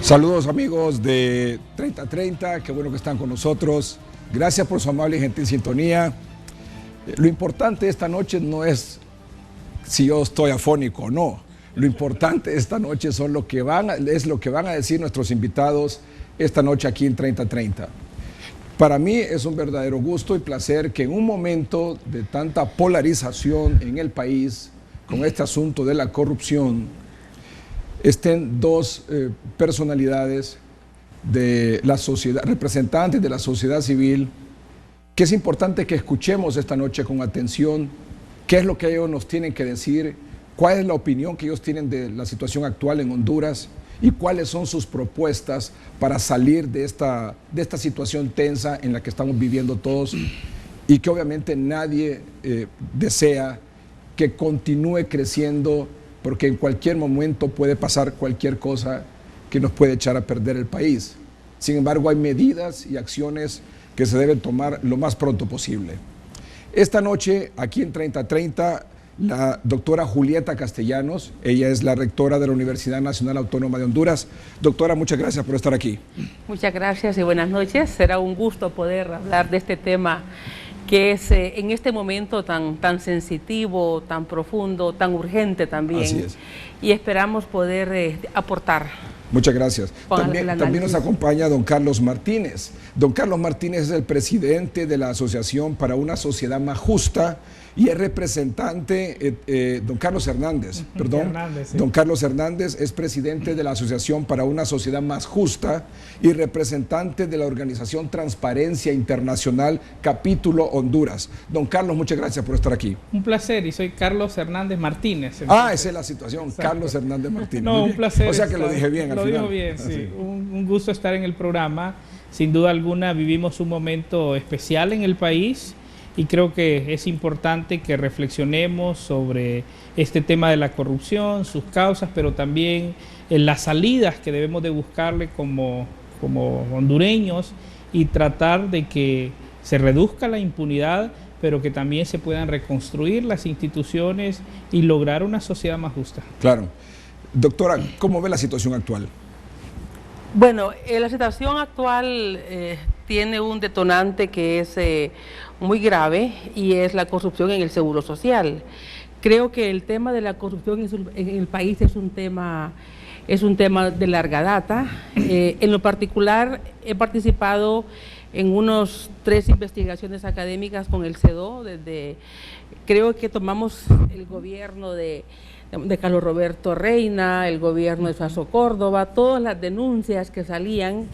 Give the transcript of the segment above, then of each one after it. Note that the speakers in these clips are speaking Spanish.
Saludos amigos de 3030, qué bueno que están con nosotros. Gracias por su amable y gentil sintonía. Lo importante esta noche no es si yo estoy afónico o no. Lo importante esta noche es lo que van a decir nuestros invitados esta noche aquí en 3030. Para mí es un verdadero gusto y placer que en un momento de tanta polarización en el país, con este asunto de la corrupción, estén dos personalidades de la sociedad, representantes de la sociedad civil, que es importante que escuchemos esta noche con atención qué es lo que ellos nos tienen que decir, cuál es la opinión que ellos tienen de la situación actual en Honduras y cuáles son sus propuestas para salir de esta situación tensa en la que estamos viviendo todos y que obviamente nadie desea que continúe creciendo, porque en cualquier momento puede pasar cualquier cosa que nos puede echar a perder el país. Sin embargo, hay medidas y acciones que se deben tomar lo más pronto posible. Esta noche, aquí en 3030, la doctora Julieta Castellanos, ella es la rectora de la Universidad Nacional Autónoma de Honduras. Doctora, muchas gracias por estar aquí. Muchas gracias y buenas noches. Será un gusto poder hablar de este tema que es en este momento tan sensitivo, tan profundo, tan urgente también. Así es. Y esperamos poder aportar. Muchas gracias. También nos acompaña don Carlos Martínez. Don Carlos Martínez es el presidente de la Asociación para una Sociedad Más Justa y es representante, don Carlos Hernández, perdón. Hernández, sí. Don Carlos Hernández es presidente de la Asociación para una Sociedad Más Justa y representante de la organización Transparencia Internacional, capítulo Honduras. Don Carlos, muchas gracias por estar aquí. Un placer, y soy Carlos Hernández Martínez. Esa es la situación. Exacto. Carlos Hernández Martínez. No, un placer. O sea que lo dije bien al final. Lo dijo bien, sí. Un gusto estar en el programa. Sin duda alguna vivimos un momento especial en el país y creo que es importante que reflexionemos sobre este tema de la corrupción, sus causas, pero también en las salidas que debemos de buscarle como hondureños y tratar de que se reduzca la impunidad, pero que también se puedan reconstruir las instituciones y lograr una sociedad más justa. Claro. Doctora, ¿cómo ve la situación actual? Bueno, la situación actual tiene un detonante que es muy grave y es la corrupción en el Seguro Social. Creo que el tema de la corrupción en el país es un tema de larga data. En lo particular, he participado en unos 3 investigaciones académicas con el CEDO. Creo que tomamos el gobierno de Carlos Roberto Reina, el gobierno de Suazo Córdoba, todas las denuncias que salían,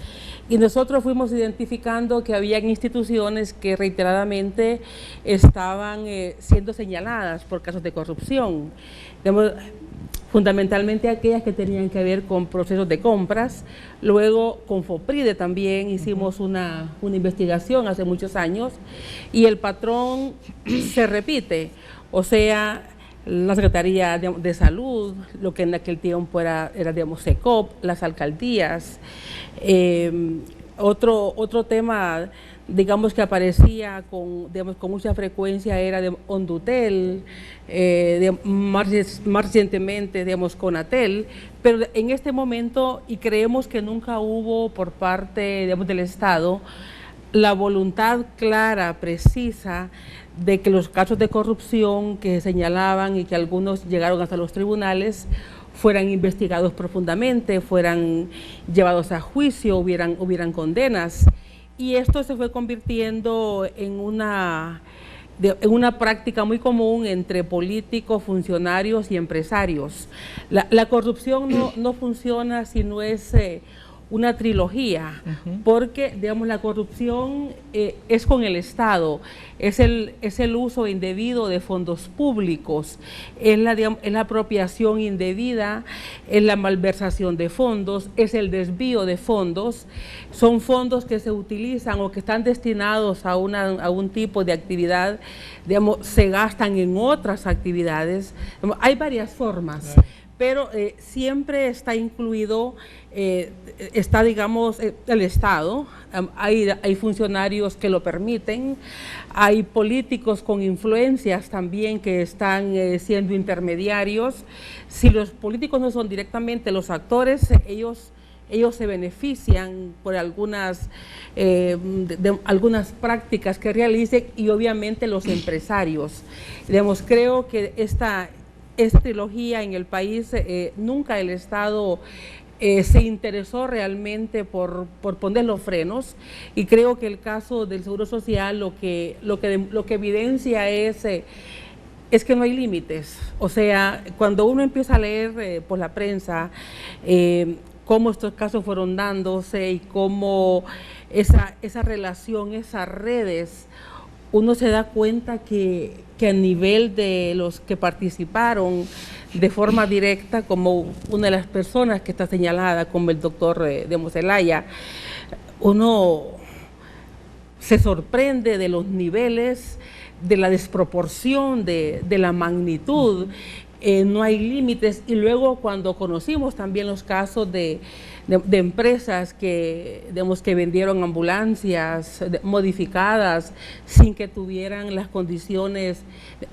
y nosotros fuimos identificando que había instituciones que reiteradamente estaban siendo señaladas por casos de corrupción, fundamentalmente aquellas que tenían que ver con procesos de compras. Luego con FOPRIDE también hicimos una investigación hace muchos años y el patrón se repite, o sea, la Secretaría de Salud, lo que en aquel tiempo era SECOP, las alcaldías. Otro tema, digamos, que aparecía con mucha frecuencia era de Hondutel, más recientemente, Conatel, pero en este momento, y creemos que nunca hubo por parte, del Estado, la voluntad clara, precisa, de que los casos de corrupción que señalaban y que algunos llegaron hasta los tribunales fueran investigados profundamente, fueran llevados a juicio, hubieran condenas. Y esto se fue convirtiendo en una práctica muy común entre políticos, funcionarios y empresarios. La corrupción no funciona si no es una trilogía, porque la corrupción es con el Estado, es el uso indebido de fondos públicos, es la apropiación indebida, es la malversación de fondos, es el desvío de fondos. Son fondos que se utilizan o que están destinados a un tipo de actividad, se gastan en otras actividades. Hay varias formas. Pero siempre está incluido, el Estado, hay funcionarios que lo permiten, hay políticos con influencias también que están siendo intermediarios. Si los políticos no son directamente los actores, ellos ellos se benefician por algunas, de algunas prácticas que realicen, y obviamente los empresarios. Digamos, creo que esta trilogía en el país, nunca el Estado se interesó realmente por poner los frenos, y creo que el caso del Seguro Social lo que evidencia es que no hay límites. O sea, cuando uno empieza a leer por la prensa cómo estos casos fueron dándose y cómo esa relación, esas redes, uno se da cuenta que a nivel de los que participaron de forma directa, como una de las personas que está señalada, como el doctor de Moselaya, uno se sorprende de los niveles, de la desproporción, de la magnitud. No hay límites. Y luego, cuando conocimos también los casos de empresas que vendieron ambulancias modificadas sin que tuvieran las condiciones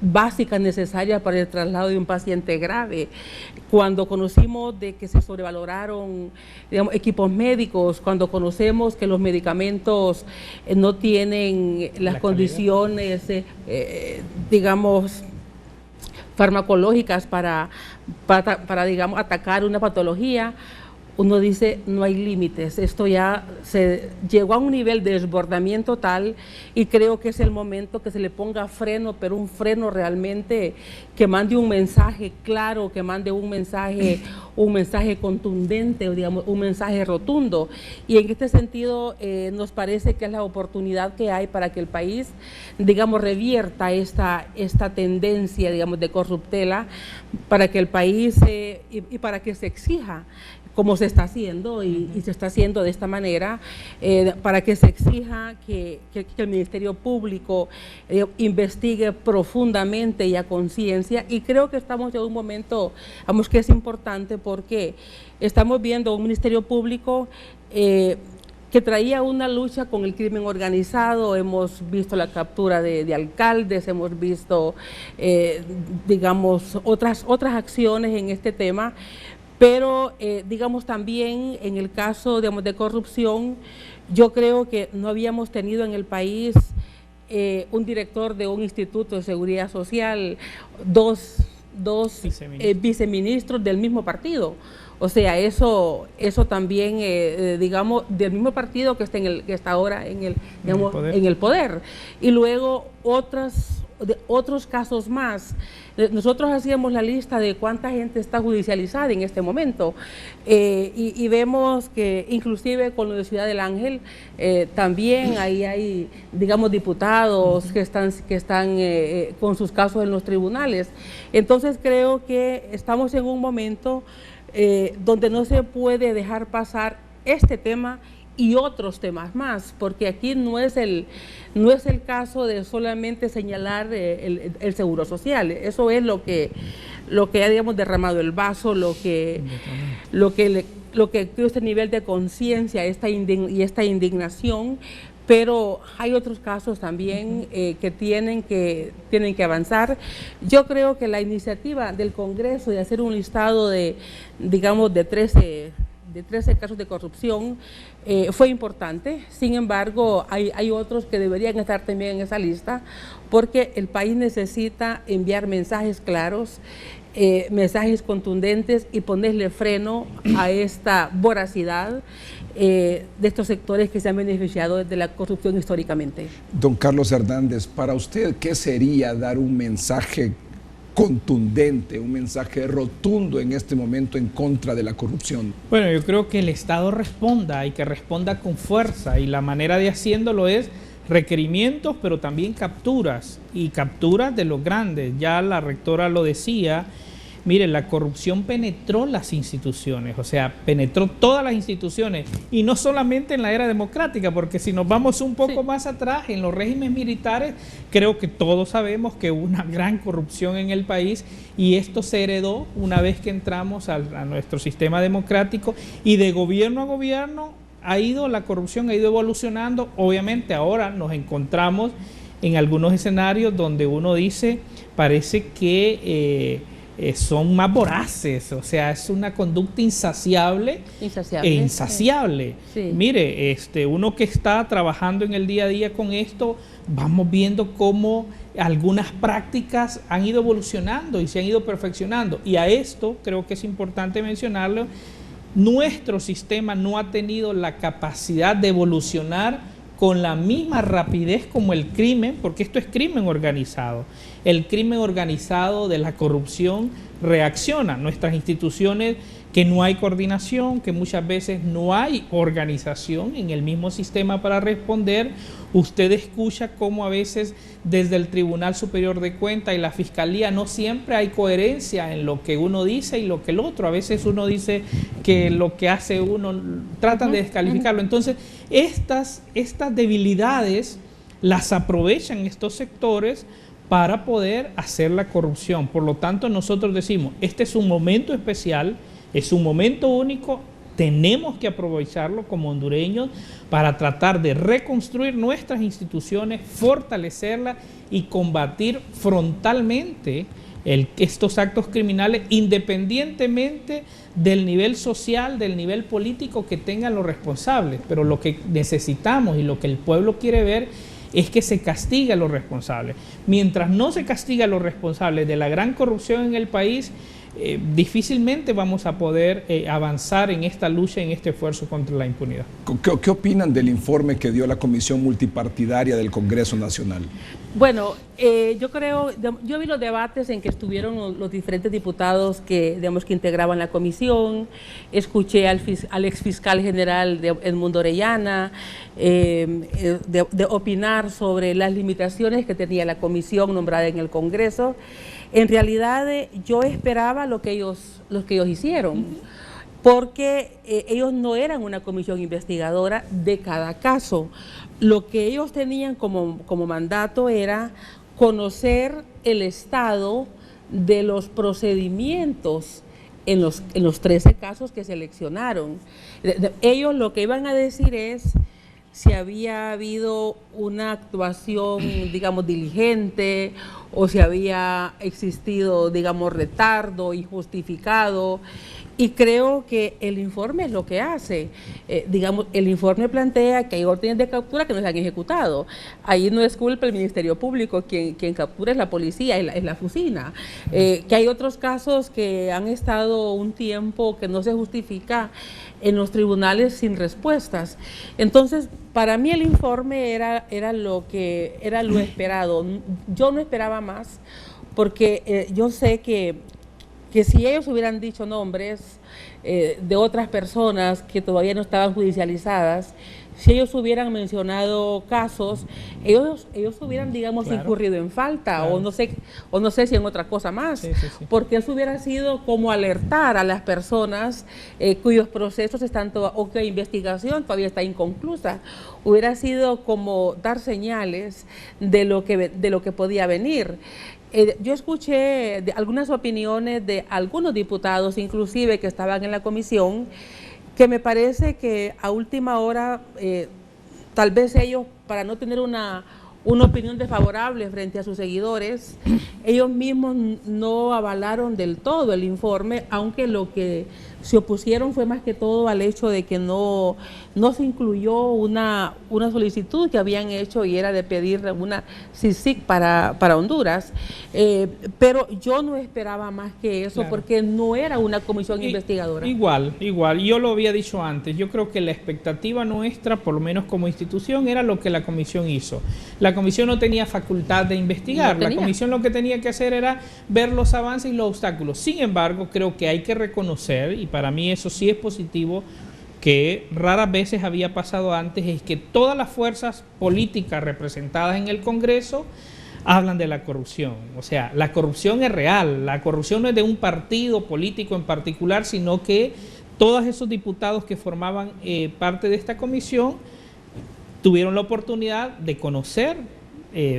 básicas necesarias para el traslado de un paciente grave, cuando conocimos de que se sobrevaloraron, digamos, equipos médicos, cuando conocemos que los medicamentos no tienen las condiciones, digamos, farmacológicas para digamos, atacar una patología, uno dice, no hay límites. Esto ya se llegó a un nivel de desbordamiento tal, y creo que es el momento que se le ponga freno, pero un freno realmente que mande un mensaje claro, que mande un mensaje contundente, digamos, un mensaje rotundo. Y en este sentido nos parece que es la oportunidad que hay para que el país, digamos, revierta esta tendencia, digamos, de corruptela, para que el país y para que se exija, como se está haciendo, y se está haciendo de esta manera, para que se exija que el Ministerio Público investigue profundamente y a conciencia. Y creo que estamos en un momento, vamos, que es importante, porque estamos viendo un Ministerio Público que traía una lucha con el crimen organizado. Hemos visto la captura de alcaldes, hemos visto, digamos, otras acciones en este tema. Pero, digamos, también en el caso, digamos, de corrupción, yo creo que no habíamos tenido en el país un director de un instituto de seguridad social, dos viceministros del mismo partido. O sea, eso también, digamos, del mismo partido que está ahora en el poder. Y luego otros casos más. Nosotros hacíamos la lista de cuánta gente está judicializada en este momento, y vemos que inclusive con lo de Ciudad del Ángel también ahí hay, digamos, diputados que están con sus casos en los tribunales. Entonces creo que estamos en un momento donde no se puede dejar pasar este tema y otros temas más, porque aquí no es el caso de solamente señalar el Seguro Social. Eso es lo que ha, digamos, derramado el vaso, lo que este nivel de conciencia y esta indignación. Pero hay otros casos también que tienen que avanzar. Yo creo que la iniciativa del Congreso de hacer un listado de 13 casos de corrupción fue importante. Sin embargo, hay otros que deberían estar también en esa lista, porque el país necesita enviar mensajes claros, mensajes contundentes, y ponerle freno a esta voracidad de estos sectores que se han beneficiado de la corrupción históricamente. Don Carlos Hernández, para usted, ¿qué sería dar un mensaje contundente, un mensaje rotundo en este momento en contra de la corrupción? Bueno, yo creo que el Estado responda, y que responda con fuerza, y la manera de haciéndolo es requerimientos, pero también capturas, y capturas de los grandes. Ya la rectora lo decía. Mire, la corrupción penetró las instituciones, o sea, penetró todas las instituciones, y no solamente en la era democrática, porque si nos vamos un poco más atrás, en los regímenes militares, creo que todos sabemos que hubo una gran corrupción en el país, y esto se heredó una vez que entramos a nuestro sistema democrático, y de gobierno a gobierno la corrupción ha ido evolucionando. Obviamente ahora nos encontramos en algunos escenarios donde uno dice, parece que son más voraces, o sea, es una conducta insaciable. Insaciable. Sí. Mire, uno que está trabajando en el día a día con esto, vamos viendo cómo algunas prácticas han ido evolucionando y se han ido perfeccionando. Y a esto creo que es importante mencionarlo, nuestro sistema no ha tenido la capacidad de evolucionar con la misma rapidez como el crimen, porque esto es crimen organizado. El crimen organizado de la corrupción reacciona. Nuestras instituciones, que no hay coordinación, que muchas veces no hay organización en el mismo sistema para responder. Usted escucha cómo a veces desde el Tribunal Superior de Cuentas y la Fiscalía no siempre hay coherencia en lo que uno dice y lo que el otro. A veces uno dice que lo que hace uno, tratan de descalificarlo. Entonces, estas debilidades las aprovechan estos sectores para poder hacer la corrupción. Por lo tanto, nosotros decimos, este es un momento especial, es un momento único, tenemos que aprovecharlo como hondureños para tratar de reconstruir nuestras instituciones, fortalecerlas y combatir frontalmente estos actos criminales, independientemente del nivel social, del nivel político que tengan los responsables. Pero lo que necesitamos y lo que el pueblo quiere ver es que se castigue a los responsables. Mientras no se castiga a los responsables de la gran corrupción en el país, difícilmente vamos a poder avanzar en esta lucha, en este esfuerzo contra la impunidad. ¿Qué opinan del informe que dio la Comisión Multipartidaria del Congreso Nacional? Bueno, yo vi los debates en que estuvieron los diferentes diputados que integraban la comisión, escuché al exfiscal general Edmundo Orellana de opinar sobre las limitaciones que tenía la comisión nombrada en el Congreso. En realidad yo esperaba lo que ellos hicieron, porque ellos no eran una comisión investigadora de cada caso. Lo que ellos tenían como mandato era conocer el estado de los procedimientos en los 13 casos que seleccionaron. Ellos lo que iban a decir es si había habido una actuación, digamos, diligente, o si había existido, digamos, retardo injustificado. Y creo que el informe es lo que hace. El informe plantea que hay órdenes de captura que no se han ejecutado. Ahí no es culpa del Ministerio Público, quien captura es la policía, es la oficina. Que hay otros casos que han estado un tiempo que no se justifica en los tribunales sin respuestas. Entonces, para mí el informe era lo esperado. Yo no esperaba más, porque yo sé que si ellos hubieran dicho nombres de otras personas que todavía no estaban judicializadas, si ellos hubieran mencionado casos, ellos hubieran, digamos, claro, incurrido en falta, claro, o no sé si en otra cosa más, sí. Porque eso hubiera sido como alertar a las personas cuyos procesos están o cuya investigación todavía está inconclusa. Hubiera sido como dar señales de lo que podía venir. Yo escuché algunas opiniones de algunos diputados, inclusive que estaban en la comisión, que me parece que a última hora, tal vez ellos, para no tener una opinión desfavorable frente a sus seguidores, ellos mismos no avalaron del todo el informe, aunque lo que se opusieron fue más que todo al hecho de que no se incluyó una solicitud que habían hecho, y era de pedir una CICIG para Honduras, pero yo no esperaba más que eso, claro, porque no era una comisión investigadora. Igual, yo lo había dicho antes, yo creo que la expectativa nuestra, por lo menos como institución, era lo que la comisión hizo. La comisión no tenía facultad de investigar, la comisión lo que tenía que hacer era ver los avances y los obstáculos. Sin embargo, creo que hay que reconocer, y para mí eso sí es positivo, que raras veces había pasado antes, es que todas las fuerzas políticas representadas en el Congreso hablan de la corrupción. O sea, la corrupción es real, la corrupción no es de un partido político en particular, sino que todos esos diputados que formaban parte de esta comisión tuvieron la oportunidad de conocer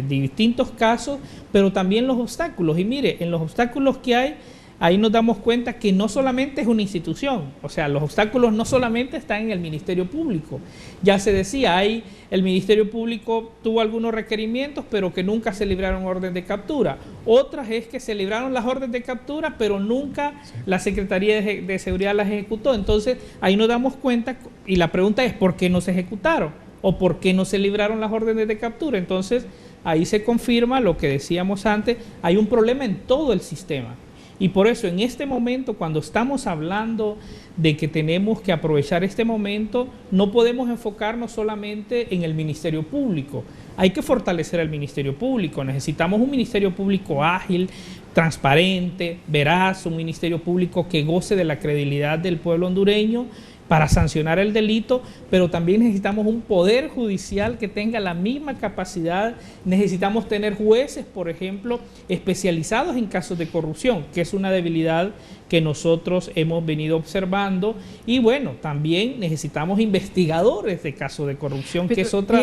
distintos casos, pero también los obstáculos. Y mire, en los obstáculos que hay ahí nos damos cuenta que no solamente es una institución, o sea, los obstáculos no solamente están en el Ministerio Público. Ya se decía, el Ministerio Público tuvo algunos requerimientos, pero que nunca se libraron orden de captura. Otras es que se libraron las órdenes de captura, pero nunca la Secretaría de Seguridad las ejecutó. Entonces, ahí nos damos cuenta, y la pregunta es, ¿por qué no se ejecutaron? ¿O por qué no se libraron las órdenes de captura? Entonces, ahí se confirma lo que decíamos antes, hay un problema en todo el sistema. Y por eso en este momento, cuando estamos hablando de que tenemos que aprovechar este momento, no podemos enfocarnos solamente en el Ministerio Público. Hay que fortalecer al Ministerio Público. Necesitamos un Ministerio Público ágil, transparente, veraz, un Ministerio Público que goce de la credibilidad del pueblo hondureño para sancionar el delito, pero también necesitamos un poder judicial que tenga la misma capacidad. Necesitamos tener jueces, por ejemplo, especializados en casos de corrupción, que es una debilidad que nosotros hemos venido observando, y bueno, también necesitamos investigadores de casos de corrupción, que es otra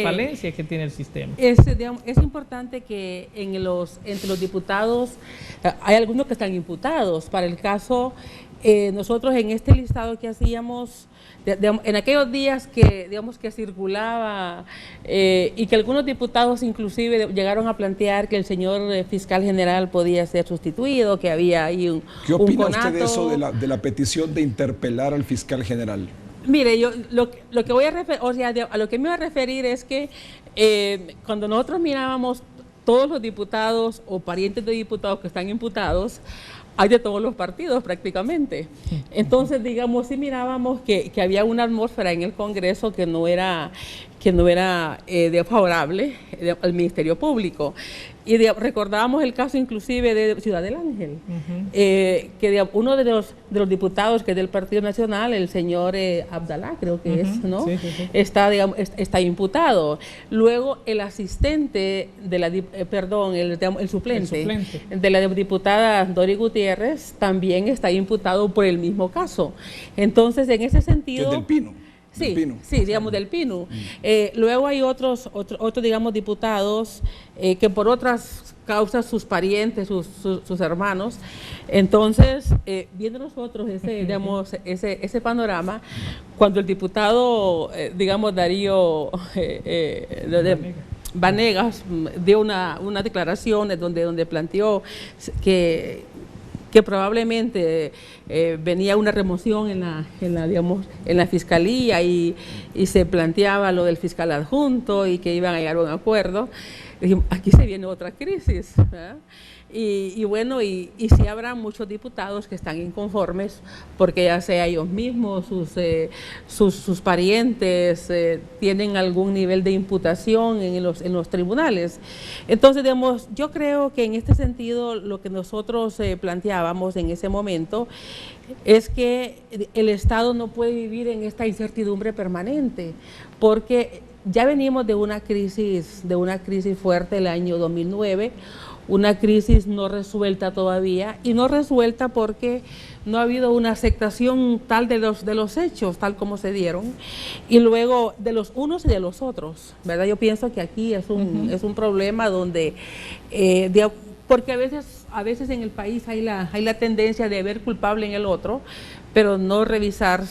falencia que tiene el sistema. Es importante que entre los diputados hay algunos que están imputados. Para el caso, nosotros en este listado que hacíamos, en aquellos días que circulaba y que algunos diputados inclusive llegaron a plantear que el señor fiscal general podía ser sustituido, que había ahí un conato. ¿Qué opina usted de eso, de la petición de interpelar al fiscal general? Mire, yo lo que voy a referir, o sea, a lo que me voy a referir es que cuando nosotros mirábamos todos los diputados o parientes de diputados que están imputados, hay de todos los partidos prácticamente. Entonces, digamos, sí mirábamos que había una atmósfera en el Congreso que no era favorable al Ministerio Público. Y recordábamos el caso inclusive de Ciudad del Ángel, que uno de los diputados que es del Partido Nacional, el señor Abdalá, creo que es, ¿no? Sí. Está imputado. Luego el asistente de la, el suplente de la diputada Dori Gutiérrez también está imputado por el mismo caso. Entonces, en ese sentido... ¿Que es del Pino? Sí, digamos del Pino. Luego hay otros digamos, diputados que por otras causas, sus parientes, sus hermanos. Entonces, viendo nosotros ese panorama, cuando el diputado, digamos, Darío Vanegas dio una declaración donde planteó que probablemente venía una remoción en la fiscalía y se planteaba lo del fiscal adjunto y que iban a llegar a un acuerdo. Dijimos, aquí se viene otra crisis, ¿verdad? Y bueno, y sí habrá muchos diputados que están inconformes porque ya sea ellos mismos, sus parientes tienen algún nivel de imputación en los tribunales. Entonces, digamos, yo creo que en este sentido lo que nosotros planteábamos en ese momento es que el Estado no puede vivir en esta incertidumbre permanente, porque ya venimos de una crisis fuerte el año 2009, una crisis no resuelta todavía, y no resuelta porque no ha habido una aceptación tal de los hechos, tal como se dieron, y luego de los unos y de los otros, ¿verdad? Yo pienso que aquí es un problema donde, porque a veces en el país hay la tendencia de ver culpable en el otro, pero no revisar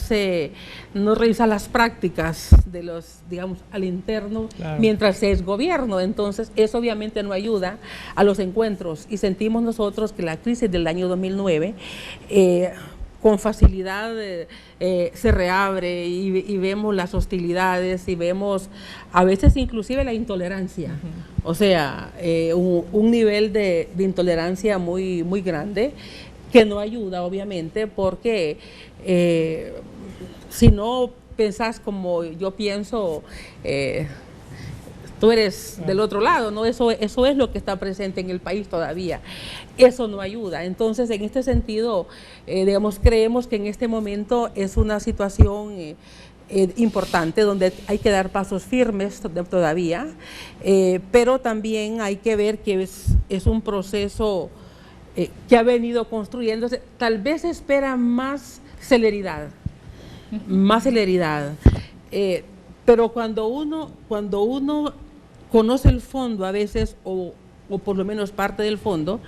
las prácticas de los, digamos, al interno, claro, mientras se es gobierno. Entonces, eso obviamente no ayuda a los encuentros, y sentimos nosotros que la crisis del año 2009 con facilidad se reabre y vemos las hostilidades y vemos a veces inclusive la intolerancia, o sea, un nivel de intolerancia muy, muy grande, que no ayuda obviamente, porque si no pensás como yo pienso, tú eres del otro lado, ¿no? Eso es lo que está presente en el país todavía. Eso no ayuda. Entonces, en este sentido, digamos, creemos que en este momento es una situación importante donde hay que dar pasos firmes todavía, pero también hay que ver que es un proceso que ha venido construyéndose. Tal vez se espera más celeridad, pero cuando uno conoce el fondo a veces o o por lo menos parte del fondo.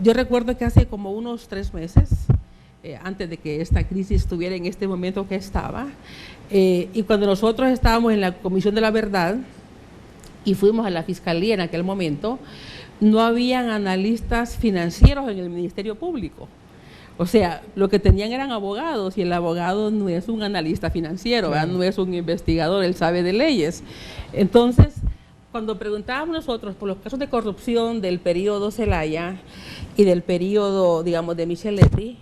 Yo recuerdo que hace como unos 3 meses, antes de que esta crisis estuviera en este momento que estaba, y cuando nosotros estábamos en la Comisión de la Verdad y fuimos a la Fiscalía en aquel momento, no habían analistas financieros en el Ministerio Público. O sea, lo que tenían eran abogados, y el abogado no es un analista financiero, ¿verdad? No es un investigador, él sabe de leyes. Entonces, cuando preguntábamos nosotros por los casos de corrupción del periodo Zelaya y del periodo, digamos, de Micheletti,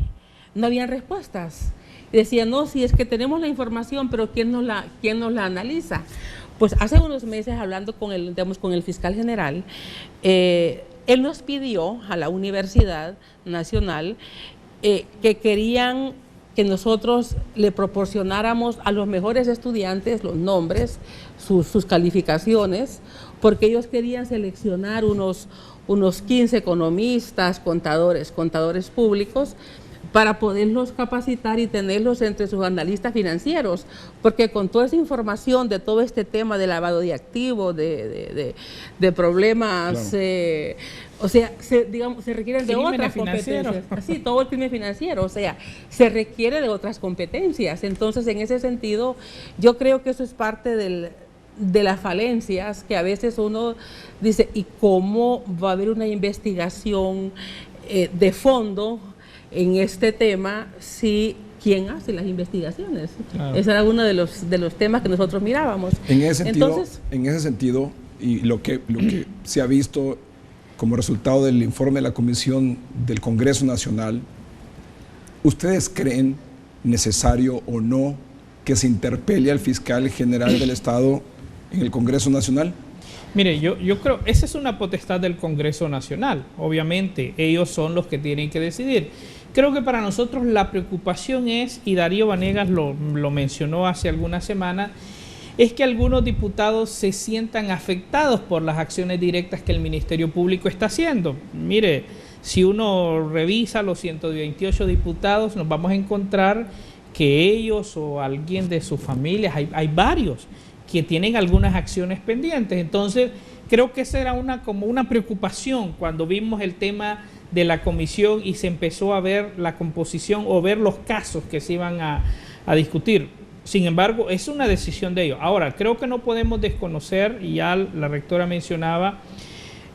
no habían respuestas. Y decían, no, si es que tenemos la información, pero ¿quién nos la analiza? Pues hace unos meses, hablando con el fiscal general, él nos pidió a la Universidad Nacional que querían que nosotros le proporcionáramos a los mejores estudiantes los nombres, sus calificaciones, porque ellos querían seleccionar unos 15 economistas, contadores públicos, para poderlos capacitar y tenerlos entre sus analistas financieros, porque con toda esa información de todo este tema de lavado de activos, de problemas, claro. O sea, se requieren de otras competencias. Sí, todo el crimen financiero, o sea, se requiere de otras competencias. Entonces, en ese sentido, yo creo que eso es parte de las falencias, que a veces uno dice, ¿y cómo va a haber una investigación de fondo en este tema si quién hace las investigaciones? Claro. Ese era uno de los temas que nosotros mirábamos. En ese sentido, y lo que se ha visto como resultado del informe de la Comisión del Congreso Nacional, ¿ustedes creen necesario o no que se interpele al fiscal general del Estado en el Congreso Nacional? Mire, yo creo, esa es una potestad del Congreso Nacional. Obviamente, ellos son los que tienen que decidir. Creo que para nosotros la preocupación es, y Darío Vanegas lo mencionó hace algunas semanas, es que algunos diputados se sientan afectados por las acciones directas que el Ministerio Público está haciendo. Mire, si uno revisa los 128 diputados, nos vamos a encontrar que ellos o alguien de sus familias, hay varios que tienen algunas acciones pendientes. Entonces, creo que esa era como una preocupación cuando vimos el tema de la comisión y se empezó a ver la composición o ver los casos que se iban a discutir. Sin embargo, es una decisión de ellos. Ahora, creo que no podemos desconocer, y ya la rectora mencionaba,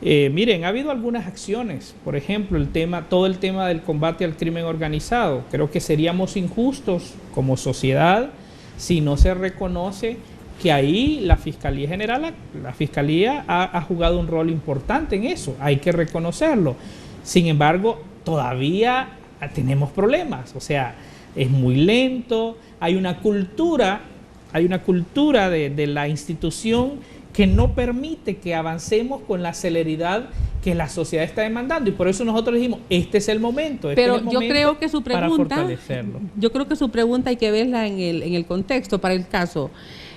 miren, ha habido algunas acciones, por ejemplo, todo el tema del combate al crimen organizado. Creo que seríamos injustos como sociedad si no se reconoce que ahí la Fiscalía General, la Fiscalía ha jugado un rol importante en eso, hay que reconocerlo. Sin embargo, todavía tenemos problemas, o sea, es muy lento, hay una cultura de la institución que no permite que avancemos con la celeridad que la sociedad está demandando, y por eso nosotros dijimos, este es el momento. Pero yo creo que su pregunta, para fortalecerlo. Yo creo que su pregunta hay que verla en el contexto para el caso.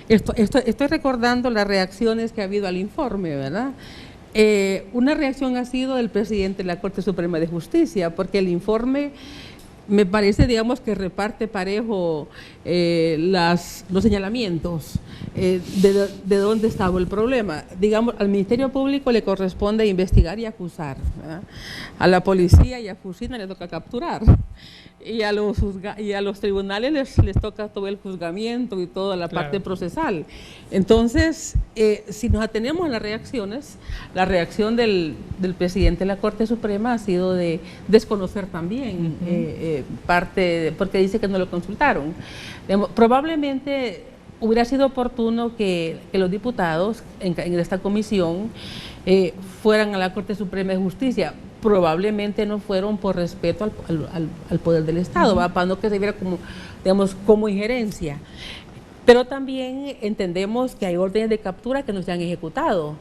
Estoy recordando las reacciones que ha habido al informe, ¿verdad? Una reacción ha sido del presidente de la Corte Suprema de Justicia, porque el informe me parece, digamos, que reparte parejo los señalamientos de dónde estaba el problema. Digamos, al Ministerio Público le corresponde investigar y acusar, ¿verdad? A la policía y a Fusina le toca capturar. Y a los tribunales les toca todo el juzgamiento y toda la parte procesal. Entonces, si nos atenemos a las reacciones, la reacción del presidente de la Corte Suprema ha sido de desconocer también porque dice que no lo consultaron. Probablemente hubiera sido oportuno que los diputados en esta comisión fueran a la Corte Suprema de Justicia. Probablemente no fueron por respeto al poder del Estado, para no que se viera como, digamos, como injerencia. Pero también entendemos que hay órdenes de captura que no se han ejecutado.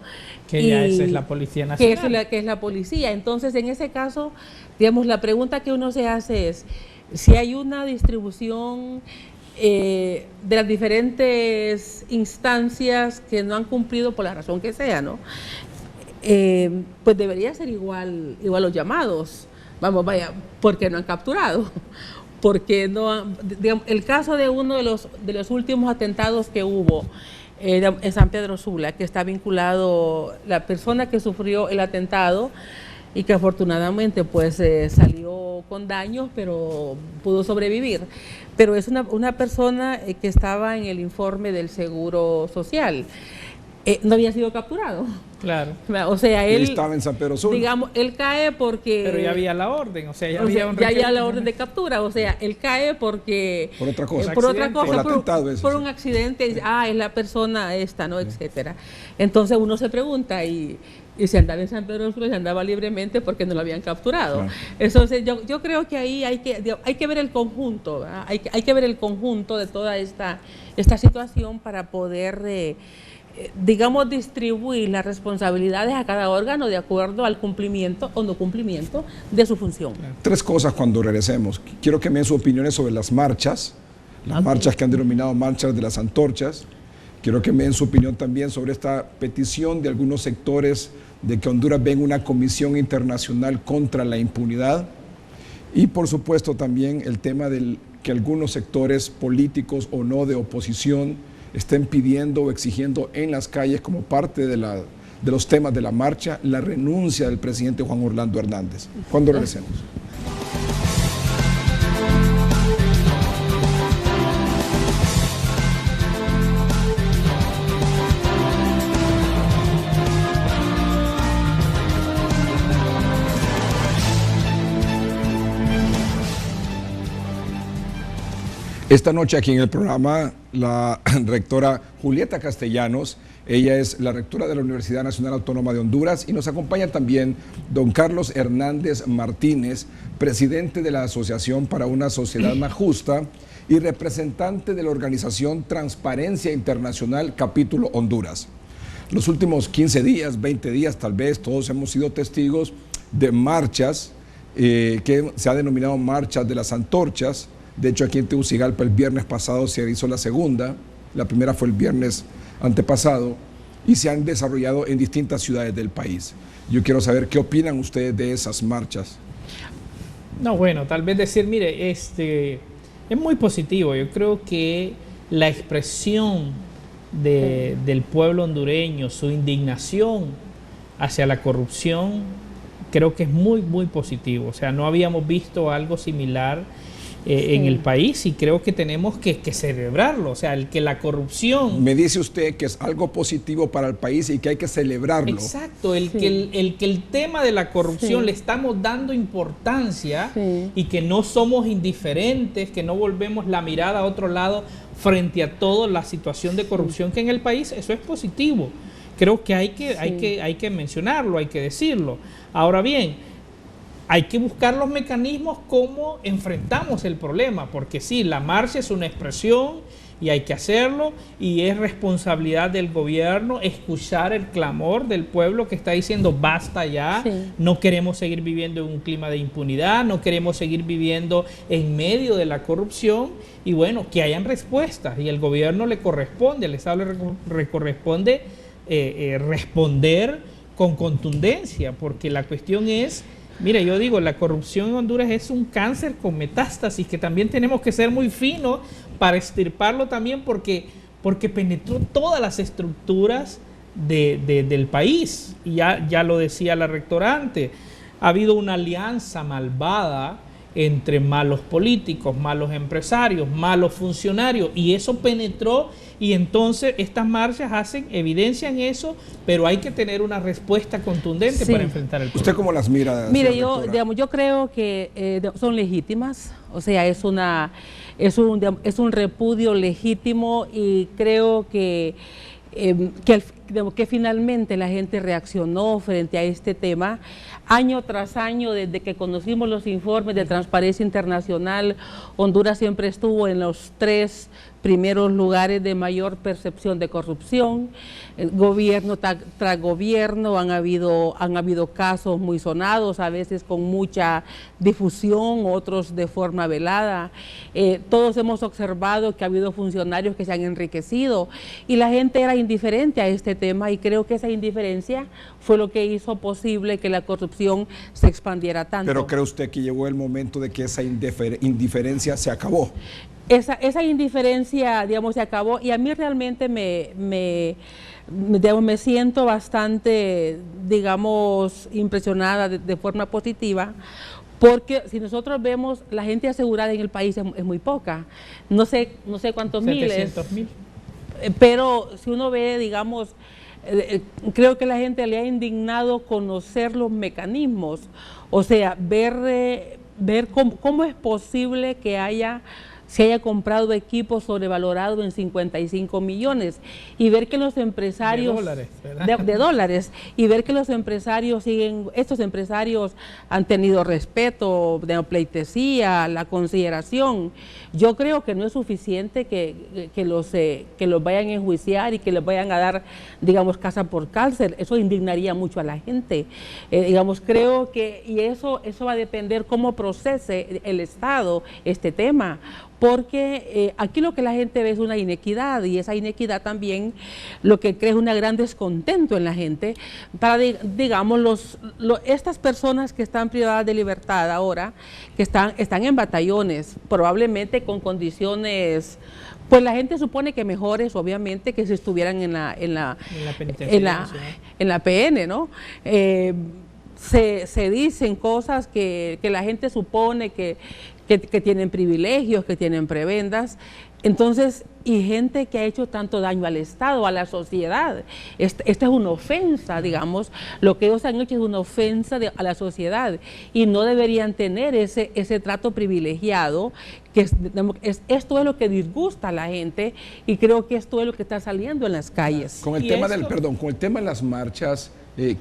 Que ya esa es la Policía Nacional. Que es la policía. Entonces, en ese caso, digamos, la pregunta que uno se hace es, si hay una distribución de las diferentes instancias que no han cumplido por la razón que sea, ¿no? Pues debería ser igual los llamados. Vamos, vaya, ¿por qué no han capturado? Porque no, digamos, el caso de uno de los últimos atentados que hubo en San Pedro Sula, que está vinculado, la persona que sufrió el atentado y que afortunadamente pues salió con daños, pero pudo sobrevivir. Pero es una persona que estaba en el informe del Seguro Social. No había sido capturado. Claro. O sea, él estaba en San Pedro Sula. Digamos, él cae porque... Pero ya había la orden, o sea, ya había la orden de captura, o sea, él cae porque... Por otra cosa. Por otra cosa, por un accidente, es la persona esta, ¿no? Etcétera. Entonces uno se pregunta, y si andaba en San Pedro Sula, se andaba libremente porque no lo habían capturado. Claro. Entonces yo creo que ahí hay que ver el conjunto, ¿verdad? Hay que ver el conjunto de toda esta situación para poder... digamos, distribuir las responsabilidades a cada órgano de acuerdo al cumplimiento o no cumplimiento de su función. 3 cosas cuando regresemos. Quiero que me den sus opiniones sobre las marchas que han denominado marchas de las antorchas. Quiero que me den su opinión también sobre esta petición de algunos sectores de que Honduras venga una comisión internacional contra la impunidad. Y por supuesto también el tema del que algunos sectores políticos o no de oposición estén pidiendo o exigiendo en las calles como parte de los temas de la marcha la renuncia del presidente Juan Orlando Hernández. ¿Cuándo regresemos? Esta noche aquí en el programa, la rectora Julieta Castellanos, ella es la rectora de la Universidad Nacional Autónoma de Honduras, y nos acompaña también don Carlos Hernández Martínez, presidente de la Asociación para una Sociedad Más Justa y representante de la organización Transparencia Internacional Capítulo Honduras. Los últimos 15 días, 20 días tal vez, todos hemos sido testigos de marchas que se ha denominado marchas de las antorchas. De hecho, aquí en Tegucigalpa el viernes pasado se realizó la segunda, la primera fue el viernes antepasado, y se han desarrollado en distintas ciudades del país. Yo quiero saber qué opinan ustedes de esas marchas. No, bueno, tal vez decir, mire, es muy positivo. Yo creo que la expresión del pueblo hondureño, su indignación hacia la corrupción, creo que es muy, muy positivo. O sea, no habíamos visto algo similar en el país, y creo que tenemos que celebrarlo. O sea, el que la corrupción... Me dice usted que es algo positivo para el país y que hay que celebrarlo. Exacto, que el tema de la corrupción le estamos dando importancia, y que no somos indiferentes, que no volvemos la mirada a otro lado frente a toda la situación de corrupción que en el país, eso es positivo. Creo que hay que mencionarlo, hay que decirlo. Ahora bien, hay que buscar los mecanismos cómo enfrentamos el problema, porque sí, la marcha es una expresión y hay que hacerlo, y es responsabilidad del gobierno escuchar el clamor del pueblo que está diciendo basta ya, no queremos seguir viviendo en un clima de impunidad, no queremos seguir viviendo en medio de la corrupción, y bueno, que hayan respuestas, y el gobierno le corresponde, al Estado le corresponde responder con contundencia, porque la cuestión es... Mira, yo digo, la corrupción en Honduras es un cáncer con metástasis que también tenemos que ser muy finos para extirparlo también, porque penetró todas las estructuras del país. Y ya lo decía la rectora antes, ha habido una alianza malvada entre malos políticos, malos empresarios, malos funcionarios, y eso penetró, y entonces estas marchas evidencian eso, pero hay que tener una respuesta contundente para enfrentar el problema. ¿Usted cómo las mira? Mire, yo creo que son legítimas, o sea, es un repudio legítimo, y creo que finalmente la gente reaccionó frente a este tema. Año tras año, desde que conocimos los informes de Transparencia Internacional, Honduras siempre estuvo en los 3 primeros lugares de mayor percepción de corrupción. Gobierno tras gobierno han habido casos muy sonados, a veces con mucha difusión, otros de forma velada. Todos hemos observado que ha habido funcionarios que se han enriquecido, y la gente era indiferente a este tema, y creo que esa indiferencia fue lo que hizo posible que la corrupción se expandiera tanto. ¿Pero cree usted que llegó el momento de que esa indiferencia se acabó? Esa indiferencia, digamos, se acabó, y a mí realmente me siento bastante, digamos, impresionada de forma positiva, porque si nosotros vemos, la gente asegurada en el país es muy poca, no sé cuántos miles, 700,000. Pero si uno ve, digamos, creo que la gente le ha indignado conocer los mecanismos, o sea, ver cómo es posible que se haya comprado equipos sobrevalorados en 55 millones y ver que los empresarios de dólares, ¿verdad? de dólares, y ver que los empresarios estos empresarios han tenido respeto, de pleitesía, la consideración. Yo creo que no es suficiente que los vayan a enjuiciar y que les vayan a dar, digamos, casa por cárcel. Eso indignaría mucho a la gente. Digamos, creo que, y eso va a depender cómo procese el Estado este tema, porque aquí lo que la gente ve es una inequidad, y esa inequidad también lo que crea es un gran descontento en la gente para, digamos, estas personas que están privadas de libertad ahora, que están en batallones, probablemente con condiciones, pues la gente supone que mejores, obviamente, que si estuvieran en la PN, ¿no? Se dicen cosas que la gente supone que tienen privilegios, que tienen prebendas, entonces, y gente que ha hecho tanto daño al Estado, a la sociedad. Esta es una ofensa, digamos, lo que ellos han hecho es una ofensa a la sociedad, y no deberían tener ese trato privilegiado, esto es lo que disgusta a la gente, y creo que esto es lo que está saliendo en las calles. Con el tema con el tema de las marchas,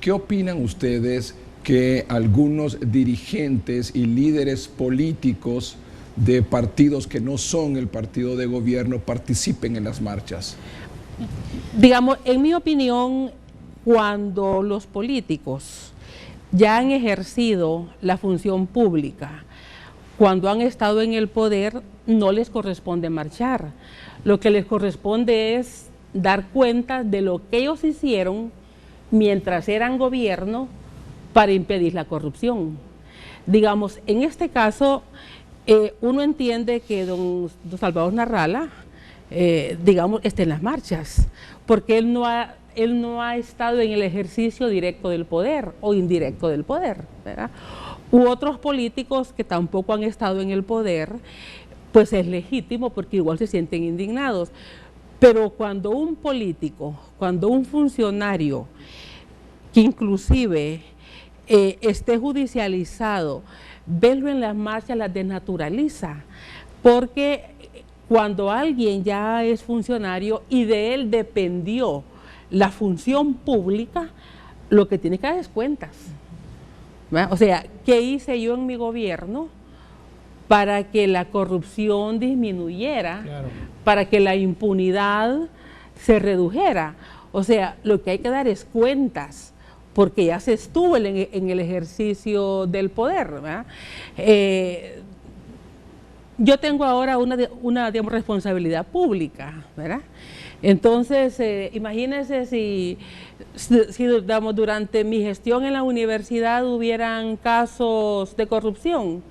¿qué opinan ustedes que algunos dirigentes y líderes políticos de partidos que no son el partido de gobierno participen en las marchas? Digamos, en mi opinión, cuando los políticos ya han ejercido la función pública, cuando han estado en el poder, no les corresponde marchar. Lo que les corresponde es dar cuenta de lo que ellos hicieron mientras eran gobierno para impedir la corrupción. Digamos, en este caso, uno entiende que don Salvador Narrala, digamos, esté en las marchas, porque él no ha estado en el ejercicio directo del poder o indirecto del poder, ¿verdad? U otros políticos que tampoco han estado en el poder, pues es legítimo porque igual se sienten indignados. Pero cuando un político, cuando un funcionario, que inclusive esté judicializado, verlo en las marchas las desnaturaliza, porque cuando alguien ya es funcionario y de él dependió la función pública, lo que tiene que dar es cuentas, ¿verdad? O sea, ¿qué hice yo en mi gobierno para que la corrupción disminuyera, claro, para que la impunidad se redujera? O sea, lo que hay que dar es cuentas, porque ya se estuvo en el ejercicio del poder, ¿verdad? Yo tengo ahora una digamos, responsabilidad pública, ¿verdad? Entonces, imagínense si digamos, durante mi gestión en la universidad hubieran casos de corrupción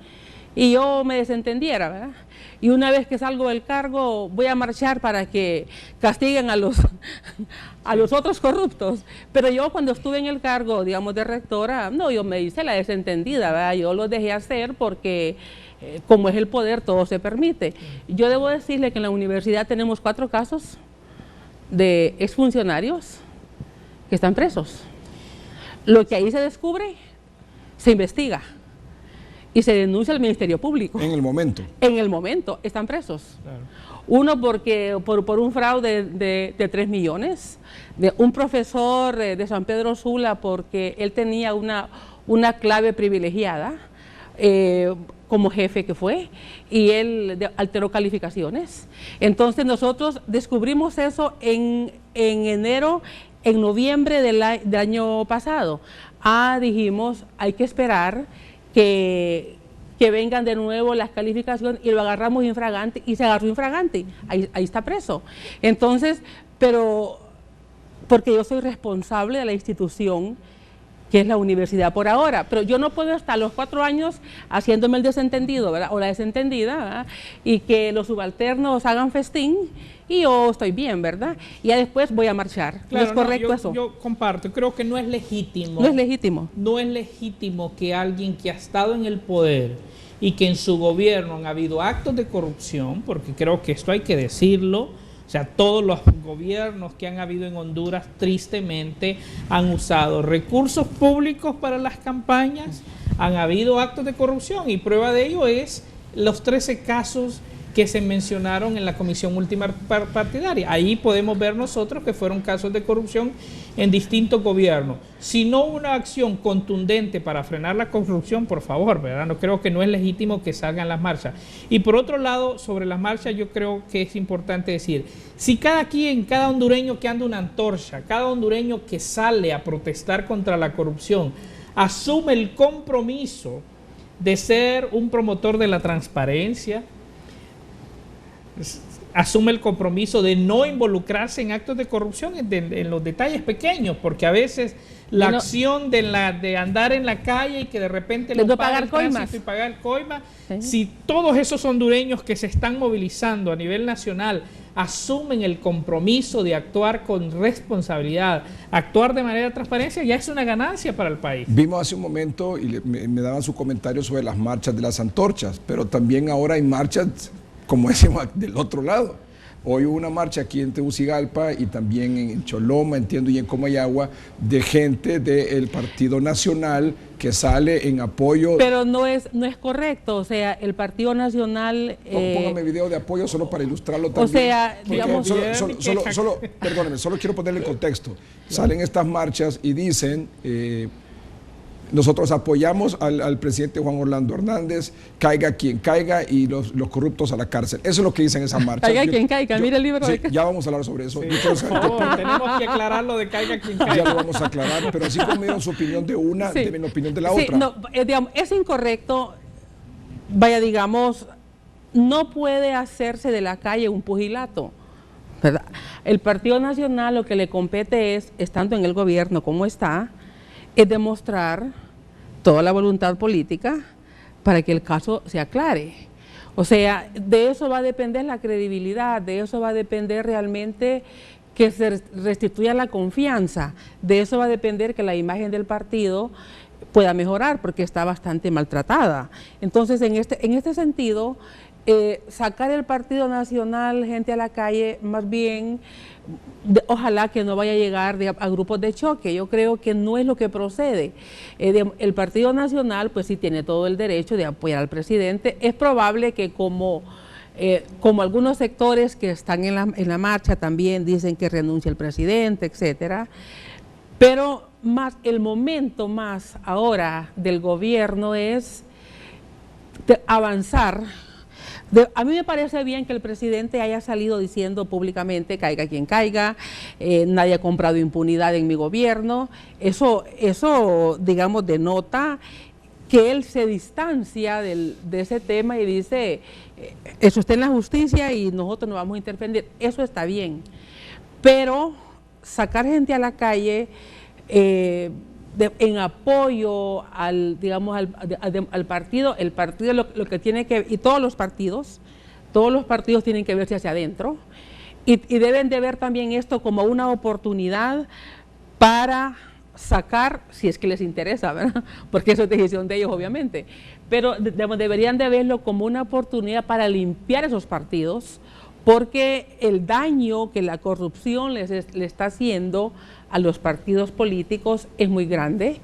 y yo me desentendiera, ¿verdad? Y una vez que salgo del cargo voy a marchar para que castiguen a los otros corruptos. Pero yo cuando estuve en el cargo, digamos, de rectora, no, yo me hice la desentendida, ¿verdad? Yo lo dejé hacer porque como es el poder, todo se permite. Yo debo decirle que en la universidad tenemos 4 casos de exfuncionarios que están presos. Lo que ahí se descubre, se investiga y se denuncia al Ministerio Público. En el momento. En el momento, están presos. Claro. Uno porque por un fraude de 3 millones, de un profesor de San Pedro Sula porque él tenía una clave privilegiada, como jefe que fue, y él alteró calificaciones. Entonces nosotros descubrimos eso en noviembre del año pasado. Dijimos, hay que esperar que vengan de nuevo las calificaciones, y lo agarramos infragante, y se agarró infragante, ahí está preso. Entonces, pero porque yo soy responsable de la institución que es la universidad por ahora, pero yo no puedo estar los 4 años haciéndome el desentendido, ¿verdad? O la desentendida, ¿verdad? Y que los subalternos hagan festín y yo estoy bien, ¿verdad? Y ya después voy a marchar. Claro, ¿No es correcto eso? Yo comparto, creo que no es legítimo. No es legítimo. No es legítimo que alguien que ha estado en el poder y que en su gobierno han habido actos de corrupción, porque creo que esto hay que decirlo. O sea, todos los gobiernos que han habido en Honduras tristemente han usado recursos públicos para las campañas, han habido actos de corrupción y prueba de ello es los 13 casos que se mencionaron en la comisión multipartidaria. Ahí podemos ver nosotros que fueron casos de corrupción en distintos gobiernos. Si no una acción contundente para frenar la corrupción, por favor, ¿verdad? No creo que no es legítimo que salgan las marchas. Y por otro lado, sobre las marchas, yo creo que es importante decir, si cada hondureño que anda una antorcha, cada hondureño que sale a protestar contra la corrupción, asume el compromiso de ser un promotor de la transparencia, asume el compromiso de no involucrarse en actos de corrupción en los detalles pequeños, porque a veces la acción de andar en la calle y que de repente les lo pagar coimas y pagar coimas, sí. Si todos esos hondureños que se están movilizando a nivel nacional asumen el compromiso de actuar con responsabilidad, actuar de manera de transparencia, ya es una ganancia para el país. Vimos hace un momento y me daban su comentario sobre las marchas de las antorchas, pero también ahora hay marchas, como decimos, del otro lado. Hoy hubo una marcha aquí en Tegucigalpa y también en Choloma, entiendo, y en Comayagua, de gente del Partido Nacional que sale en apoyo. Pero no es correcto, o sea, el Partido Nacional... Póngame video de apoyo solo para ilustrarlo también. O sea, digamos... Perdóneme, solo quiero ponerle el contexto. Salen estas marchas y dicen... nosotros apoyamos al presidente Juan Orlando Hernández, caiga quien caiga y los corruptos a la cárcel. Eso es lo que dicen esas marchas. Caiga quien caiga, mire el libro. Sí, ya vamos a hablar sobre eso. Sí, por favor, tenemos que aclararlo de caiga quien caiga. Ya lo vamos a aclarar, pero así como dieron su opinión de una, sí. deben la opinión de la sí, otra. No, digamos, es incorrecto, vaya, digamos, no puede hacerse de la calle un pugilato, ¿verdad? El Partido Nacional lo que le compete es, estando en el gobierno como está, es demostrar toda la voluntad política para que el caso se aclare. O sea, de eso va a depender la credibilidad, de eso va a depender realmente que se restituya la confianza, de eso va a depender que la imagen del partido pueda mejorar porque está bastante maltratada. Entonces, en este sentido, sacar el Partido Nacional, gente a la calle, más bien, ojalá que no vaya a llegar a grupos de choque. Yo creo que no es lo que procede. El Partido Nacional, pues sí tiene todo el derecho de apoyar al presidente. Es probable que como algunos sectores que están en la marcha también dicen que renuncie el presidente, etcétera, pero el momento más ahora del gobierno es de avanzar. A mí me parece bien que el presidente haya salido diciendo públicamente caiga quien caiga, nadie ha comprado impunidad en mi gobierno. Eso digamos, denota que él se distancia de ese tema y dice, eso está en la justicia y nosotros no vamos a intervenir. Eso está bien, pero sacar gente a la calle en apoyo al partido, el partido lo que tiene que, y todos los partidos tienen que verse hacia adentro y deben de ver también esto como una oportunidad para sacar, si es que les interesa, ¿verdad? Porque eso es decisión de ellos obviamente, pero deberían de verlo como una oportunidad para limpiar esos partidos, porque el daño que la corrupción le está haciendo a los partidos políticos es muy grande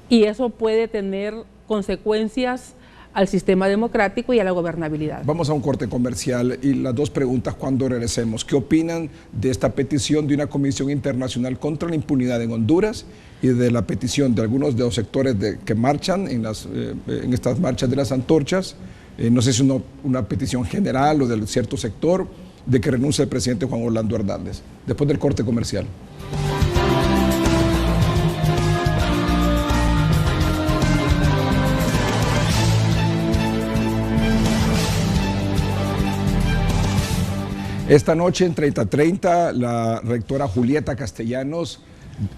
y eso puede tener consecuencias al sistema democrático y a la gobernabilidad. Vamos a un corte comercial y las dos preguntas cuando regresemos. ¿Qué opinan de esta petición de una comisión internacional contra la impunidad en Honduras y de la petición de algunos de los sectores que marchan en estas marchas de las antorchas? No sé si es una petición general o de cierto sector de que renuncie el presidente Juan Orlando Hernández. Después del corte comercial. Esta noche en 30:30, la rectora Julieta Castellanos,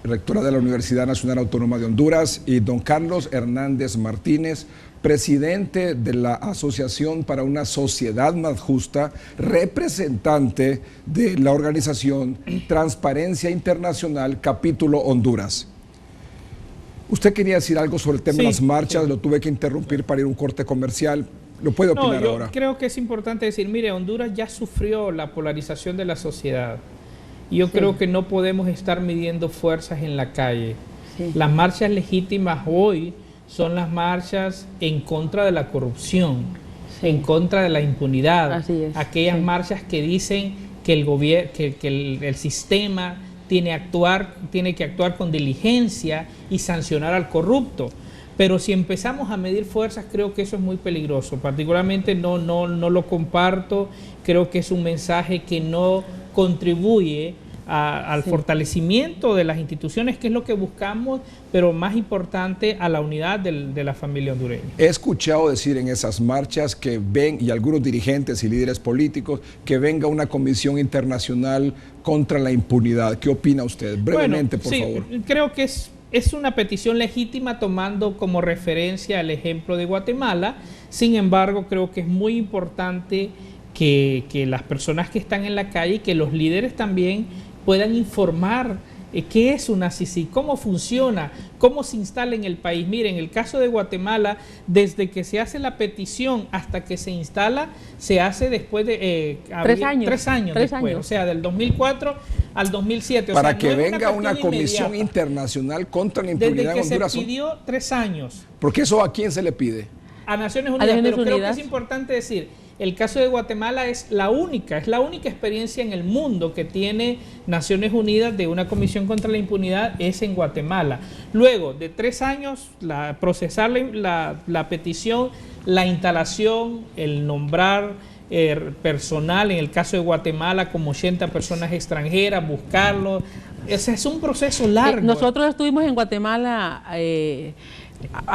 rectora de la Universidad Nacional Autónoma de Honduras, y don Carlos Hernández Martínez, presidente de la Asociación para una Sociedad Más Justa, representante de la organización Transparencia Internacional, capítulo Honduras. Usted quería decir algo sobre el tema de las marchas, lo tuve que interrumpir para ir a un corte comercial. ¿Lo puede opinar ahora? Creo que es importante decir, mire, Honduras ya sufrió la polarización de la sociedad. Yo creo que no podemos estar midiendo fuerzas en la calle. Las marchas legítimas hoy son las marchas en contra de la corrupción, en contra de la impunidad. Aquellas marchas que dicen que el sistema tiene que actuar con diligencia y sancionar al corrupto. Pero si empezamos a medir fuerzas, creo que eso es muy peligroso. Particularmente no lo comparto. Creo que es un mensaje que no contribuye al fortalecimiento de las instituciones, que es lo que buscamos, pero más importante, a la unidad de la familia hondureña. He escuchado decir en esas marchas que ven, y algunos dirigentes y líderes políticos, que venga una comisión internacional contra la impunidad. ¿Qué opina usted? Brevemente, por favor. Creo que es una petición legítima, tomando como referencia el ejemplo de Guatemala. Sin embargo, creo que es muy importante que las personas que están en la calle y que los líderes también puedan informar qué es una CICIG, cómo funciona, cómo se instala en el país. Miren, en el caso de Guatemala, desde que se hace la petición hasta que se instala, se hace después de 3 años después, o sea, del 2004 al 2007. Para o sea, que no venga una comisión inmediata. Internacional contra la impunidad en Honduras. Desde que se pidió 3 años. Porque eso, ¿a quién se le pide? A Naciones Unidas, pero creo que es importante decir, el caso de Guatemala es la única experiencia en el mundo que tiene Naciones Unidas de una comisión contra la impunidad, es en Guatemala. Luego de 3 años, procesar la petición, la instalación, el nombrar personal, en el caso de Guatemala como 80 personas extranjeras, buscarlo. Ese es un proceso largo. Nosotros estuvimos en Guatemala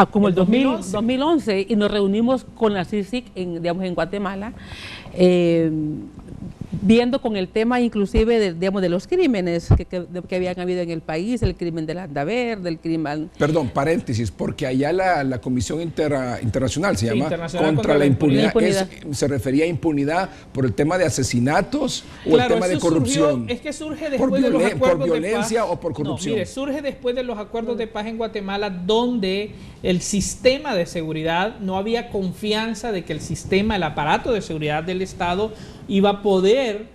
como el 2011 y nos reunimos con la CICIG en Guatemala, viendo con el tema inclusive de los crímenes que habían habido en el país, el crimen del Andaver, del crimen... Perdón, paréntesis, porque allá la Comisión Internacional se llama contra la impunidad. ¿Se refería a impunidad por el tema de asesinatos o el tema de corrupción? Es que surge después de los acuerdos ¿Por violencia de paz, o por corrupción? No, mire, surge después de los acuerdos de paz en Guatemala, donde el sistema de seguridad, no había confianza de que el aparato de seguridad del Estado iba a poder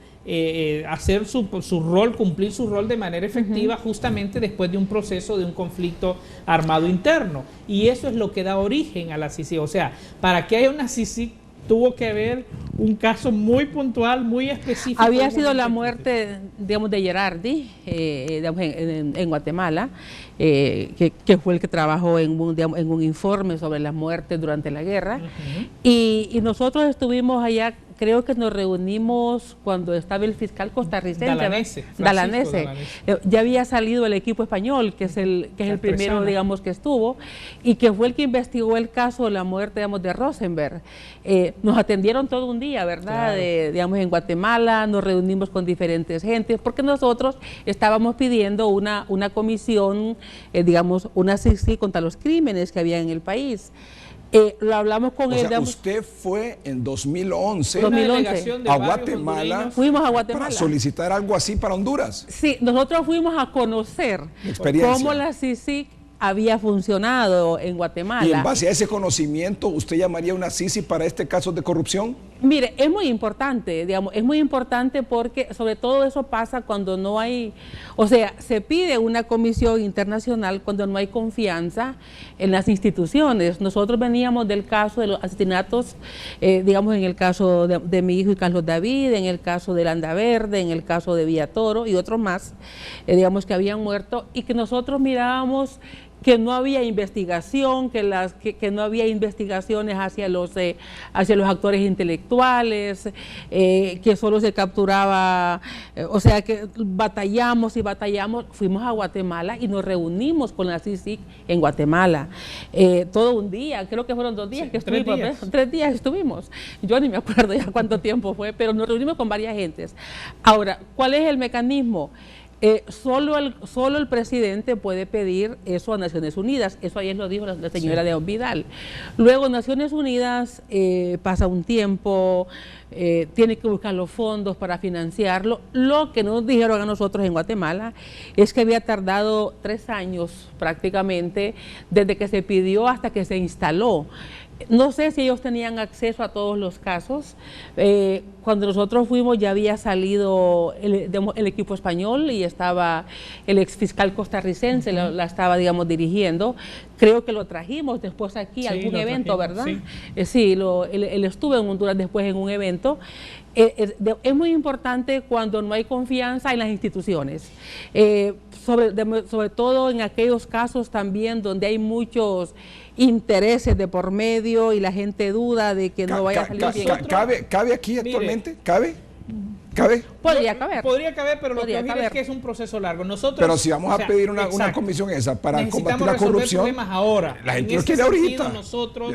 hacer su rol, cumplir su rol de manera efectiva, justamente después de un proceso de un conflicto armado interno. Y eso es lo que da origen a la CICIG. O sea, para que haya una CICIG tuvo que haber un caso muy puntual, muy específico. Había sido la muerte, digamos, de Gerardi en Guatemala, que fue el que trabajó en un informe sobre las muertes durante la guerra. Y nosotros estuvimos allá, creo que nos reunimos cuando estaba el fiscal costarricense, Dalanese. Ya había salido el equipo español, que es el primero, digamos, que estuvo, y que fue el que investigó el caso de la muerte, digamos, de Rosenberg. Nos atendieron todo un día, ¿verdad? Claro. Digamos, en Guatemala, nos reunimos con diferentes gentes, porque nosotros estábamos pidiendo una comisión, digamos, una CICIG contra los crímenes que había en el país. Lo hablamos con él. Usted fue en 2011 a Guatemala. Fuimos a Guatemala para solicitar algo así para Honduras. Sí, nosotros fuimos a conocer cómo la CICIG había funcionado en Guatemala. Y en base a ese conocimiento, ¿usted llamaría una CICIG para este caso de corrupción? Mire, es muy importante, digamos, es muy importante porque sobre todo eso pasa cuando no hay, o sea, se pide una comisión internacional cuando no hay confianza en las instituciones. Nosotros veníamos del caso de los asesinatos, digamos, en el caso de mi hijo y Carlos David, en el caso de Landaverde, en el caso de Villatoro y otros más, digamos, que habían muerto, y que nosotros mirábamos que no había investigación, que no había investigaciones hacia los actores intelectuales, que solo se capturaba, o sea que batallamos y batallamos. Fuimos a Guatemala y nos reunimos con la CICIG en Guatemala, todo un día, creo que fueron 2 días, sí, que estuvimos, 3 días. 3 días estuvimos, yo ni me acuerdo ya cuánto tiempo fue, pero nos reunimos con varias gentes. Ahora, ¿cuál es el mecanismo? Solo el presidente puede pedir eso a Naciones Unidas. Eso ayer lo dijo la señora León Vidal. Luego Naciones Unidas pasa un tiempo, tiene que buscar los fondos para financiarlo. Lo que nos dijeron a nosotros en Guatemala es que había tardado 3 años prácticamente desde que se pidió hasta que se instaló. No sé si ellos tenían acceso a todos los casos. Cuando nosotros fuimos ya había salido el equipo español y estaba el exfiscal costarricense, la estaba, digamos, dirigiendo. Creo que lo trajimos después aquí a algún evento, ¿verdad? Sí, sí, él estuvo en Honduras después en un evento. Es muy importante cuando no hay confianza en las instituciones, sobre todo en aquellos casos también donde hay muchos intereses de por medio y la gente duda de que no vaya a salir bien. ¿Cabe aquí actualmente? ¿Cabe? Podría caber. Podría caber, pero lo que ocurre es que es un proceso largo. Pero si vamos a pedir una comisión esa para combatir la corrupción, ahora. La gente lo quiere ahorita.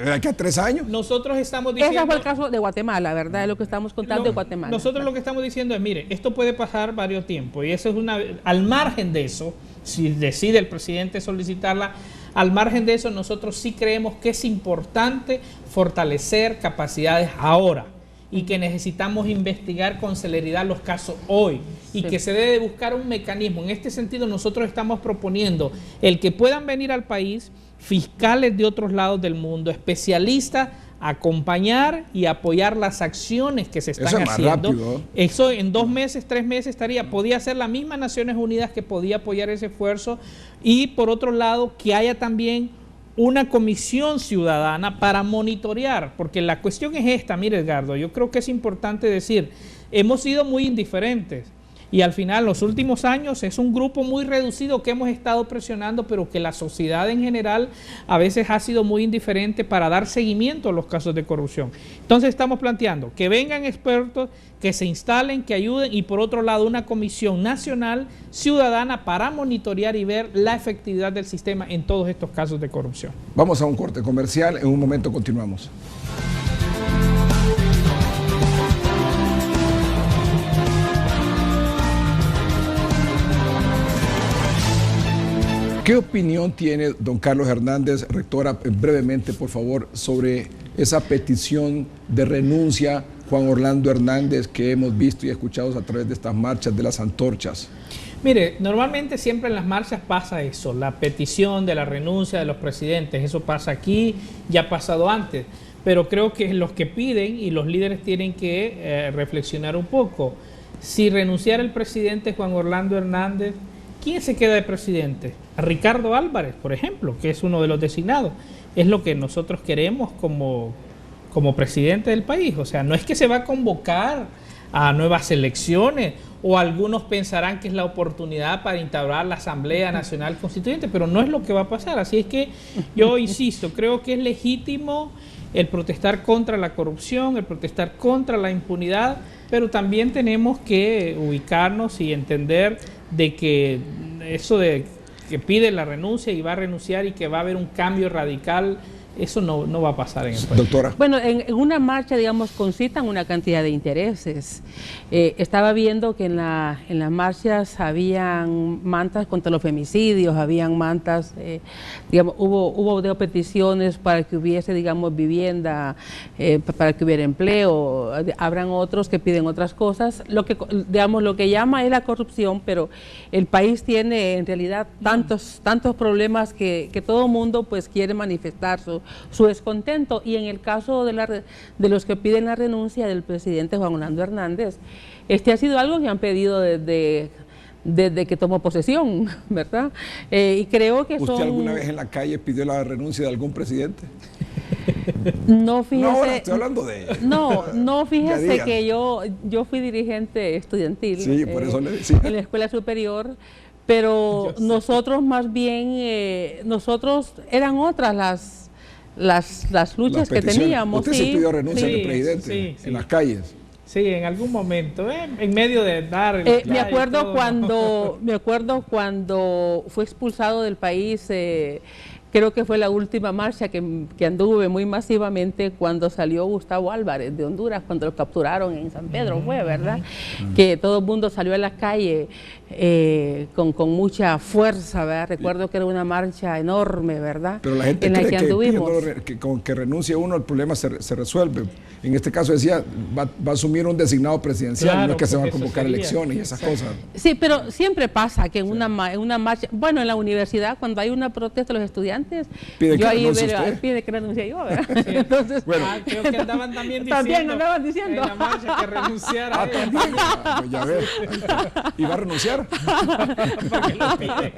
¿De aquí a 3 años? Nosotros estamos diciendo... Ese fue el caso de Guatemala, ¿verdad? Es lo que estamos contando de Guatemala. Nosotros lo que estamos diciendo es, mire, esto puede pasar varios tiempos y eso es al margen de eso, si decide el presidente solicitarla, al margen de eso nosotros sí creemos que es importante fortalecer capacidades ahora y que necesitamos investigar con celeridad los casos hoy y que se debe buscar un mecanismo. En este sentido nosotros estamos proponiendo el que puedan venir al país fiscales de otros lados del mundo, especialistas, acompañar y apoyar las acciones que se están haciendo. Rápido. Eso en 2 meses, 3 meses estaría, podía ser la misma Naciones Unidas que podía apoyar ese esfuerzo y por otro lado que haya también una comisión ciudadana para monitorear, porque la cuestión es esta, mire Edgardo, yo creo que es importante decir, hemos sido muy indiferentes y al final los últimos años es un grupo muy reducido que hemos estado presionando, pero que la sociedad en general a veces ha sido muy indiferente para dar seguimiento a los casos de corrupción. Entonces estamos planteando que vengan expertos, que se instalen, que ayuden y por otro lado una comisión nacional ciudadana para monitorear y ver la efectividad del sistema en todos estos casos de corrupción. Vamos a un corte comercial, en un momento continuamos. ¿Qué opinión tiene don Carlos Hernández, rectora, brevemente, por favor, sobre esa petición de renuncia Juan Orlando Hernández que hemos visto y escuchado a través de estas marchas de las antorchas? Mire, normalmente siempre en las marchas pasa eso, la petición de la renuncia de los presidentes, eso pasa aquí, ya ha pasado antes, pero creo que los que piden y los líderes tienen que reflexionar un poco. Si renunciara el presidente Juan Orlando Hernández, ¿quién se queda de presidente? A Ricardo Álvarez, por ejemplo, que es uno de los designados. Es lo que nosotros queremos como presidente del país. O sea, no es que se va a convocar a nuevas elecciones o algunos pensarán que es la oportunidad para instaurar la Asamblea Nacional Constituyente, pero no es lo que va a pasar. Así es que yo insisto, creo que es legítimo el protestar contra la corrupción, el protestar contra la impunidad, pero también tenemos que ubicarnos y entender de que eso de que pide la renuncia y va a renunciar y que va a haber un cambio radical, eso no va a pasar en el país. Doctora. Bueno, en una marcha, digamos, concitan una cantidad de intereses. Estaba viendo que en las marchas habían mantas contra los femicidios, habían mantas, digamos, hubo peticiones para que hubiese, digamos, vivienda, para que hubiera empleo. Habrán otros que piden otras cosas. Lo que llama es la corrupción, pero el país tiene en realidad tantos problemas que todo el mundo pues quiere manifestar su descontento, y en el caso de los que piden la renuncia del presidente Juan Orlando Hernández, ha sido algo que han pedido desde que tomó posesión, ¿verdad? Y creo que ¿Usted alguna vez en la calle pidió la renuncia de algún presidente? No, fíjese. No, ahora estoy hablando de... No, fíjese que yo fui dirigente estudiantil, sí, por eso le decía, en la escuela superior. pero nosotros más bien, nosotros eran otras las luchas que teníamos. Usted sí pidió renuncia del presidente en las calles. Sí, en algún momento, en medio de dar el me acuerdo cuando fue expulsado del país, creo que fue la última marcha que anduve muy masivamente cuando salió Gustavo Álvarez de Honduras, cuando lo capturaron en San Pedro, fue, ¿verdad? Que todo el mundo salió a la calle con mucha fuerza, ¿verdad? Recuerdo que era una marcha enorme, ¿verdad? Pero la gente cree que con que renuncie uno el problema se resuelve. En este caso decía, va a asumir un designado presidencial, claro, no es que se van a convocar elecciones y esas cosas. Sí, pero siempre pasa que en una marcha, bueno, en la universidad, cuando hay una protesta de los estudiantes, pide que renuncie yo, ¿verdad? Sí. Entonces, bueno, creo que andaban también diciendo, diciendo en la marcha que renunciara. También. Ya ves. ¿Y va a renunciar? Porque lo pide.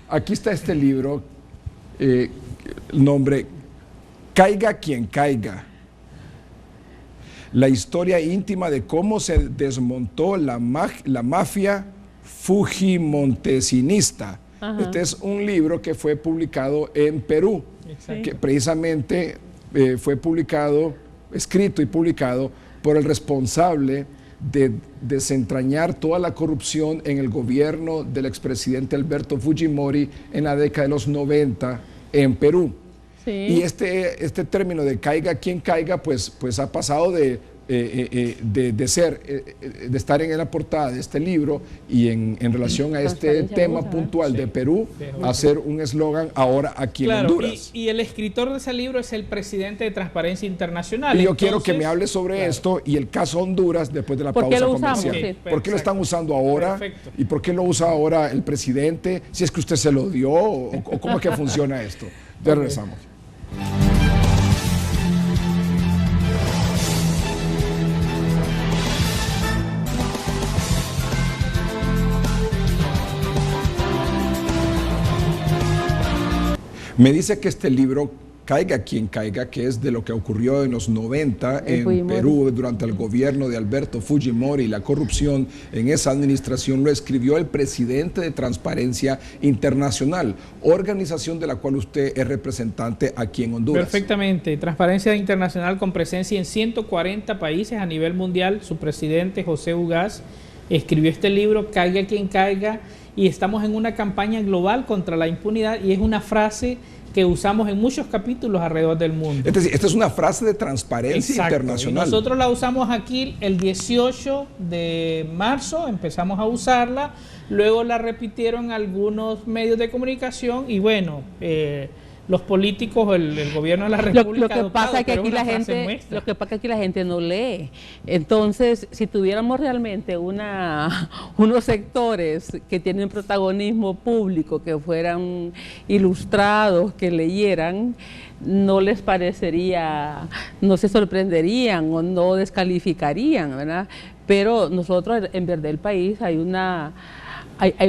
Aquí está este libro, el nombre Caiga quien caiga. La historia íntima de cómo se desmontó la mafia fujimontesinista. Este es un libro que fue publicado en Perú, que precisamente fue escrito y publicado por el responsable de desentrañar toda la corrupción en el gobierno del expresidente Alberto Fujimori en la década de los 90 en Perú. Sí. Y este término de caiga quien caiga, pues ha pasado de estar en la portada de este libro y en relación a este tema puntual de Perú, a ser un eslogan ahora aquí en Honduras. Y el escritor de ese libro es el presidente de Transparencia Internacional. Y yo quiero que me hable sobre esto y el caso Honduras después de la pausa comercial. ¿Por qué lo están usando ahora? Perfecto. ¿Y por qué lo usa ahora el presidente? Si es que usted se lo dio o cómo es que funciona esto. Ya regresamos. Me dice que este libro, Caiga quien caiga, que es de lo que ocurrió en los 90 en Perú durante el gobierno de Alberto Fujimori y la corrupción en esa administración, lo escribió el presidente de Transparencia Internacional, organización de la cual usted es representante aquí en Honduras. Perfectamente. Transparencia Internacional con presencia en 140 países a nivel mundial. Su presidente, José Ugaz, escribió este libro, Caiga quien caiga, y estamos en una campaña global contra la impunidad, y es una frase que usamos en muchos capítulos alrededor del mundo. Es decir, esta es una frase de Transparencia Internacional. Y nosotros la usamos aquí el 18 de marzo, empezamos a usarla, luego la repitieron algunos medios de comunicación y bueno, los políticos, el gobierno de la República lo que pasa es que aquí la gente no lee. Entonces, si tuviéramos realmente unos sectores que tienen protagonismo público, que fueran ilustrados, que leyeran, no les parecería, no se sorprenderían o no descalificarían, ¿verdad? Pero nosotros, en Verdad el País, hay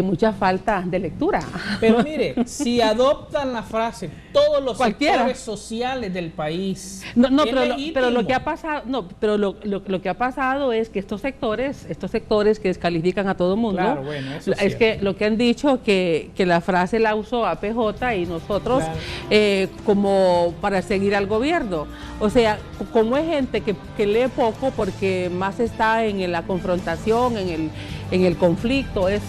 mucha falta de lectura. Pero mire, si adoptan la frase todos los sectores sociales del país, pero lo que ha pasado, es que estos sectores que descalifican a todo el mundo, claro, bueno, eso es que lo que han dicho que la frase la usó APJ y nosotros como para seguir al gobierno. O sea, como es gente que lee poco porque más está en la confrontación, en el conflicto, es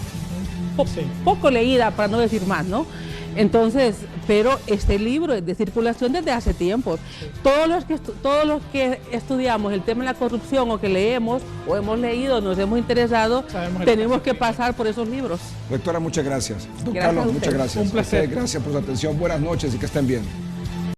poco leída, para no decir más, ¿no? Entonces, pero este libro es de circulación desde hace tiempo. Todos los que estudiamos el tema de la corrupción o que leemos o hemos leído, nos hemos interesado, tenemos que pasar por esos libros. Doctora, muchas gracias. Don Carlos, muchas gracias. Un placer. Gracias por su atención. Buenas noches y que estén bien.